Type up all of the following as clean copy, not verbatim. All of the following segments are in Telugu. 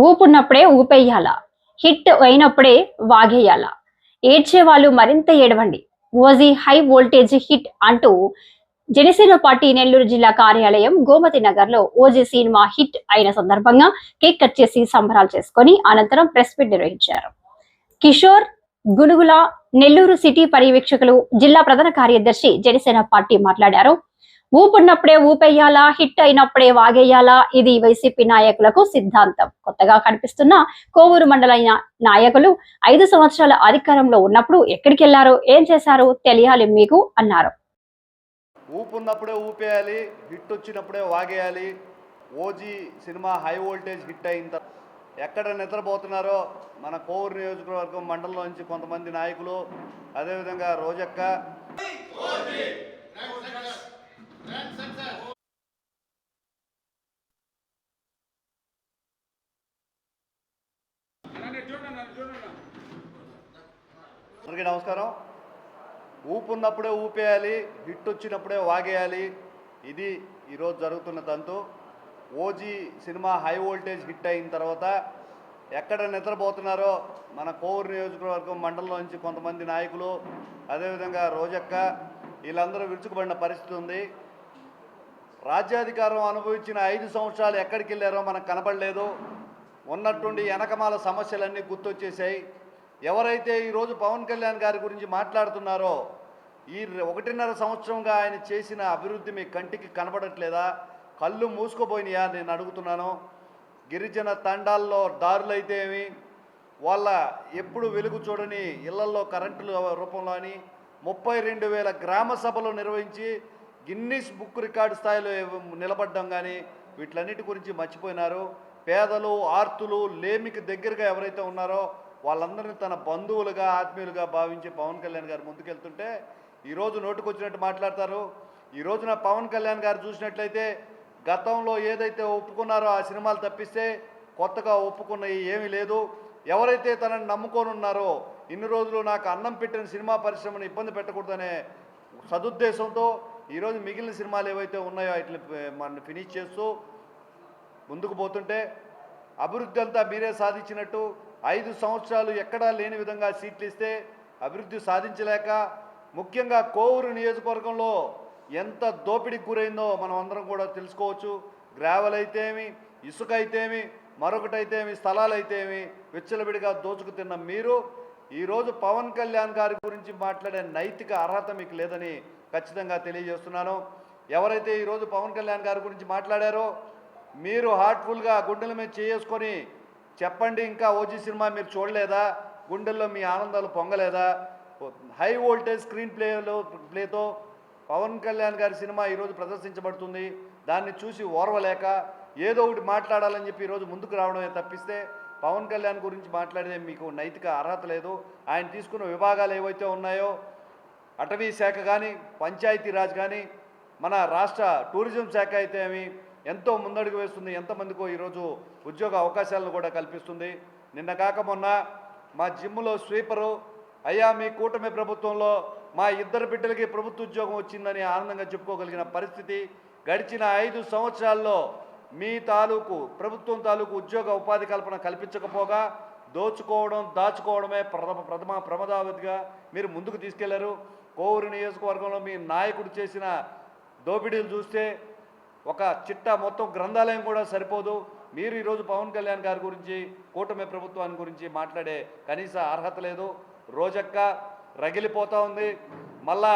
ఊపున్నప్పుడే ఊపేయాల, హిట్ అయినప్పుడే వాగేయాల, ఏడ్చే వాళ్ళు మరింత ఏడవండి, ఓజీ హై వోల్టేజ్ హిట్ అంటూ జనసేన పార్టీ నెల్లూరు జిల్లా కార్యాలయం గోమతి నగర్ లో ఓజీ సినిమా హిట్ అయిన సందర్భంగా కేక్ కట్ చేసి సంబరాలు చేసుకుని అనంతరం ప్రెస్ మీట్ నిర్వహించారు. కిషోర్ గునుగుల నెల్లూరు సిటీ పర్యవేక్షకులు జిల్లా ప్రధాన కార్యదర్శి జనసేన పార్టీ మాట్లాడారు. ఊపున్నప్పుడే ఊపేయాలా, హిట్ అయినప్పుడే వాగేయాలా, ఇది వైసీపీ నాయకులకు సిద్ధాంతం. కొత్తగా కనిపిస్తున్న కోవూరు మండల నాయకులు 5 సంవత్సరాల అధికారంలో ఉన్నప్పుడు ఎక్కడికి వెళ్లారో, ఏం చేశారో తెలియాలి మీకు అన్నారు. ఊపున్నప్పుడే ఊపేయాలి, హిట్ వచ్చినప్పుడే వాగేయాలి. OG cinema high voltage hit అయిన తర్వాత ఎక్కడ నిద్రపోతున్నారో మన కోవూరు నియోజకవర్గం మండలంలో నుంచి కొంతమంది నాయకులు, అదేవిధంగా రోజక్క, అందరికీ నమస్కారం. ఊపున్నప్పుడే ఊపేయాలి, హిట్ వచ్చినప్పుడే వాగేయాలి. ఇది ఈరోజు జరుగుతున్న తంతు. OG cinema high voltage hit అయిన తర్వాత ఎక్కడ నిద్రపోతున్నారో మన కోవూరు నియోజకవర్గం మండలంలో నుంచి కొంతమంది నాయకులు, అదేవిధంగా రోజక్క, వీళ్ళందరూ విరుచుకుపడిన పరిస్థితి ఉంది. రాజ్యాధికారం అనుభవించిన 5 సంవత్సరాలు ఎక్కడికి వెళ్ళారో మనకు కనపడలేదు. ఉన్నట్టుండి వెనకమాల సమస్యలన్నీ గుర్తొచ్చేసాయి. ఎవరైతే ఈరోజు పవన్ కళ్యాణ్ గారి గురించి మాట్లాడుతున్నారో, ఈ 1.5 సంవత్సరంగా ఆయన చేసిన అభివృద్ధి మీ కంటికి కనపడట్లేదా? కళ్ళు మూసుకుపోయినాయా నేను అడుగుతున్నాను. గిరిజన తండాల్లో దారులైతే ఏమి, వాళ్ళ ఎప్పుడు వెలుగు చూడని ఇళ్లల్లో కరెంటుల రూపంలో అని 32,000 గ్రామ సభలు నిర్వహించి గిన్నిస్ బుక్ రికార్డు స్థాయిలో నిలబడ్డం కానీ వీటిలన్నిటి గురించి మర్చిపోయినారు. పేదలు, ఆర్తులు, లేమికి దగ్గరగా ఎవరైతే ఉన్నారో వాళ్ళందరినీ తన బంధువులుగా, ఆత్మీయులుగా భావించి పవన్ కళ్యాణ్ గారు ముందుకెళ్తుంటే ఈరోజు నోటుకొచ్చినట్టు మాట్లాడతారు. ఈ రోజున పవన్ కళ్యాణ్ గారు చూసినట్లయితే గతంలో ఏదైతే ఒప్పుకున్నారో ఆ సినిమాలు తప్పిస్తే కొత్తగా ఒప్పుకున్నవి ఏమీ లేదు. ఎవరైతే తనని నమ్ముకొని ఉన్నారో, ఇన్ని రోజులు నాకు అన్నం పెట్టిన సినిమా పరిశ్రమను ఇబ్బంది పెట్టకూడదనే సదుద్దేశంతో ఈరోజు మిగిలిన సినిమాలు ఏవైతే ఉన్నాయో వాటిని మనం ఫినిష్ చేస్తూ ముందుకు పోతుంటే అభివృద్ధి అంతా మీరే సాధించినట్టు 5 సంవత్సరాలు ఎక్కడా లేని విధంగా సీట్లు ఇస్తే అభివృద్ధి సాధించలేక, ముఖ్యంగా కోవూరు నియోజకవర్గంలో ఎంత దోపిడీకి గురైందో మనం అందరం కూడా తెలుసుకోవచ్చు. గ్రావెల్ అయితేమి, ఇసుక అయితేమి, మరొకటైతేమి, స్థలాలు అయితేమి విచ్చలవిడిగా దోచుకు తిన్న మీరు ఈరోజు పవన్ కళ్యాణ్ గారి గురించి మాట్లాడే నైతిక అర్హత మీకు లేదని ఖచ్చితంగా తెలియజేస్తున్నాను. ఎవరైతే ఈరోజు పవన్ కళ్యాణ్ గారి గురించి మాట్లాడారో మీరు హార్ట్ఫుల్గా గుండెల మీద చేసుకొని చెప్పండి, ఇంకా ఓజీ సినిమా మీరు చూడలేదా? గుండెల్లో మీ ఆనందాలు పొంగలేదా? హై వోల్టేజ్ స్క్రీన్ ప్లేతో పవన్ కళ్యాణ్ గారి సినిమా ఈరోజు ప్రదర్శించబడుతుంది. దాన్ని చూసి ఓర్వలేక ఏదో ఒకటి మాట్లాడాలని చెప్పి ఈరోజు ముందుకు రావడమే తప్పిస్తే పవన్ కళ్యాణ్ గురించి మాట్లాడే మీకు నైతిక అర్హత లేదు. ఆయన తీసుకున్న విభాగాలు ఏవైతే ఉన్నాయో, అటవీ శాఖ కానీ, పంచాయతీరాజ్ కానీ, మన రాష్ట్ర టూరిజం శాఖ అయితే ఏమి ఎంతో ముందడుగు వేస్తుంది. ఎంతమందికో ఈరోజు ఉద్యోగ అవకాశాలను కూడా కల్పిస్తుంది. నిన్న కాక మొన్న మా జిమ్లో స్వీపరు, అయ్యా మీ కూటమి ప్రభుత్వంలో మా 2 బిడ్డలకి ప్రభుత్వ ఉద్యోగం వచ్చిందని ఆనందంగా చెప్పుకోగలిగిన పరిస్థితి. గడిచిన 5 సంవత్సరాల్లో మీ తాలూకు ప్రభుత్వం తాలూకు ఉద్యోగ ఉపాధి కల్పన కల్పించకపోగా దోచుకోవడం, దాచుకోవడమే ప్రమాదావధిగా మీరు ముందుకు తీసుకెళ్లారు. కోవూరు నియోజకవర్గంలో మీ నాయకుడు చేసిన దోపిడీలు చూస్తే ఒక చిట్టా మొత్తం గ్రంథాలయం కూడా సరిపోదు. మీరు ఈరోజు పవన్ కళ్యాణ్ గారి గురించి, కూటమి ప్రభుత్వాన్ని గురించి మాట్లాడే కనీస అర్హత లేదు. రోజక్క రగిలిపోతూ ఉంది. మళ్ళా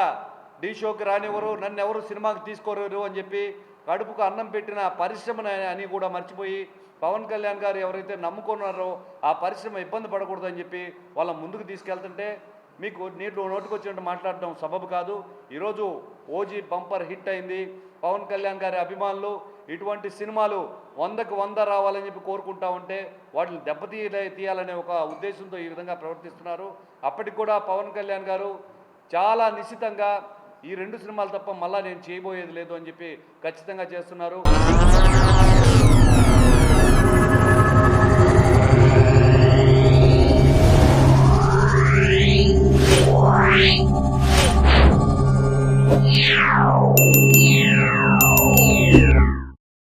డీ షోకి రానివ్వరు, నన్ను ఎవరు సినిమాకి తీసుకోరు అని చెప్పి కడుపుకు అన్నం పెట్టిన పరిశ్రమని అని కూడా మర్చిపోయి పవన్ కళ్యాణ్ గారు ఎవరైతే నమ్ముకున్నారో ఆ పరిశ్రమ ఇబ్బంది పడకూడదని చెప్పి వాళ్ళ ముందుకు తీసుకెళ్తుంటే మీకు నోటుకొచ్చినట్టు మాట్లాడడం సబబు కాదు. ఈరోజు ఓజీ బంపర్ హిట్ అయింది. పవన్ కళ్యాణ్ గారి అభిమానులు ఇటువంటి సినిమాలు 100కు 100 రావాలని చెప్పి కోరుకుంటా ఉంటే వాటిని తీయాలనే ఒక ఉద్దేశంతో ఈ విధంగా ప్రవర్తిస్తున్నారు. అప్పటికి కూడా పవన్ కళ్యాణ్ గారు చాలా నిశ్చితంగా ఈ 2 సినిమాలు తప్ప మళ్ళీ నేను చేయబోయేది లేదు అని చెప్పి ఖచ్చితంగా చేస్తున్నారు.